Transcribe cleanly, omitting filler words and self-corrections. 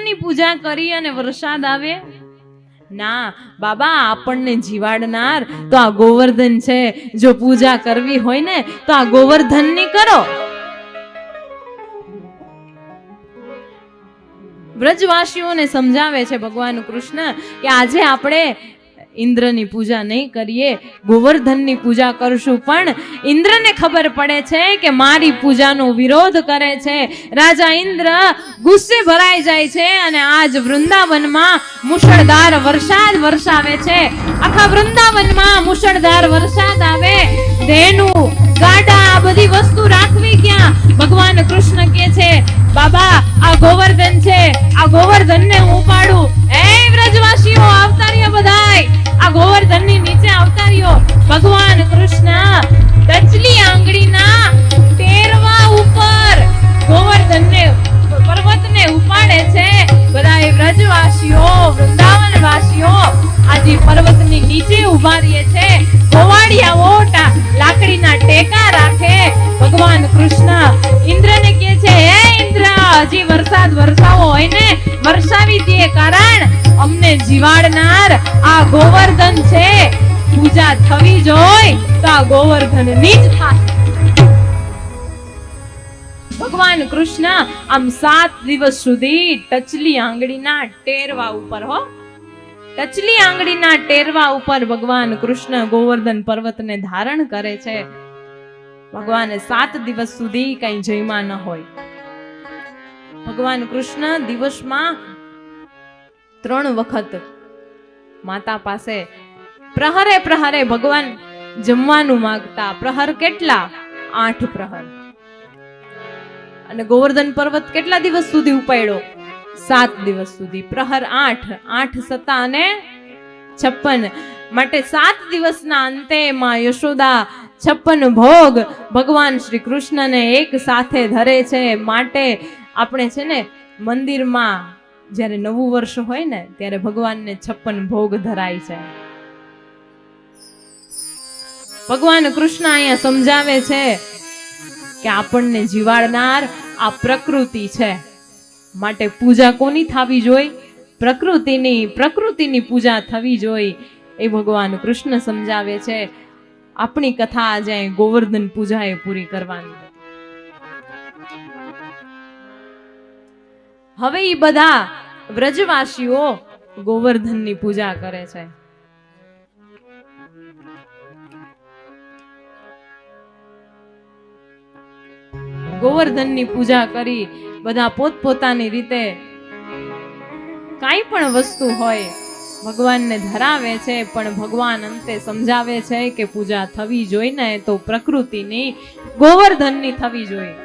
ઇન્દ્રની પૂજા કરી અને વરસાદ આવે? ના બાબા, આપણને જીવાડનાર તો આ ગોવર્ધન છે. જો પૂજા કરવી હોય ને તો આ ગોવર્ધનની કરો. વ્રજવાસીઓને સમજાવે છે ભગવાન કૃષ્ણ કે આજે આપણે ઇન્દ્રની પૂજા નહીં કરીએ, ગોવર્ધનની પૂજા કરશું. પણ ઇન્દ્રને ખબર પડે છે કે મારી પૂજાનો વિરોધ કરે છે. રાજા ઇન્દ્ર ગુસ્સે ભરાઈ જાય છે અને આજ વૃંદાવનમાં મુશળધાર વરસાદ વરસાવે છે. આખા વૃંદાવનમાં મુશળધાર વરસાદ આવે. ધેનુ, ગાડા, આ બધી વસ્તુ રાખવી ક્યાં? ભગવાન કૃષ્ણ કહે છે બાબા, આ ગોવર્ધન છે, આ ગોવર્ધનને હું ઉપાડું. એ વ્રજવાસીઓ આવતા રહ્યા બધાય, આ ગોવર્ધનની નીચે આવતા રહ્યો. ભગવાન કૃષ્ણ ટચલી આંગળીના ટેરવા ઉપર ગોવર્ધનને પર્વતને ઉપાડે છે. બધાય વ્રજવાસીઓ, વૃંદાવનવાસીઓ આજે પર્વતની નીચે ઉભા રહે છે. ગોવાળિયાઓ લાકડીના ટેકા રાખે. ભગવાન કૃષ્ણ ઇન્દ્રને કહે છે, હે ઇન્દ્ર, હજી વરસાદ વરસાવો હોય ને વરસાવી દે, કારણ અમને જીવાડનાર આ ગોવર્ધન છે. પૂજા થવી જોઈએ તો આ ગોવર્ધનની જ થાય. ભગવાન કૃષ્ણ આમ 7 દિવસ સુધી ટચલી આંગળીના ટેરવા ઉપર ટચલી આંગળીના ટેરવા ઉપર ભગવાન કૃષ્ણ ગોવર્ધન પર્વતને ધારણ કરે છે. ભગવાને 7 દિવસ સુધી કઈ જમ્યા ન હોય. ભગવાન કૃષ્ણ દિવસમાં 3 વખત માતા પાસે પ્રહરે પ્રહરે ભગવાન જમવાનું માંગતા. પ્રહર કેટલા? 8 પ્રહર. અને ગોવર્ધન પર્વત કેટલા દિવસ સુધી ઉપાડ્યો? 7 દિવસ સુધી. પ્રહર 8, 8 સતા અને 56. માટે 7 દિવસના અંતે માં યશોદા 56 ભોગ ભગવાન શ્રી કૃષ્ણને એક સાથે ધરે છે. માટે આપણે છે ને મંદિરમાં જ્યારે નવું વર્ષ હોય ને ત્યારે ભગવાનને 56 ભોગ ધરાય છે. ભગવાન કૃષ્ણ અહીંયા સમજાવે છે કે આપણને જીવાડનાર આ પ્રકૃતિ છે. માટે પૂજા કોની થવી જોઈએ? પ્રકૃતિની પૂજા થવી જોઈએ. એ ભગવાન કૃષ્ણ સમજાવે છે. આપણી કથા આજે ગોવર્ધન પૂજા એ પૂરી કરવાની. હવે એ બધા વ્રજવાસીઓ ગોવર્ધનની પૂજા કરે છે. ગોવર્ધનની પૂજા કરી બધા પોતપોતાની રીતે કાંઈ પણ વસ્તુ હોય ભગવાનને ધરાવે છે. પણ ભગવાન અંતે સમજાવે છે કે પૂજા થવી જોઈએ ને તો પ્રકૃતિની, ગોવર્ધનની થવી જોઈએ.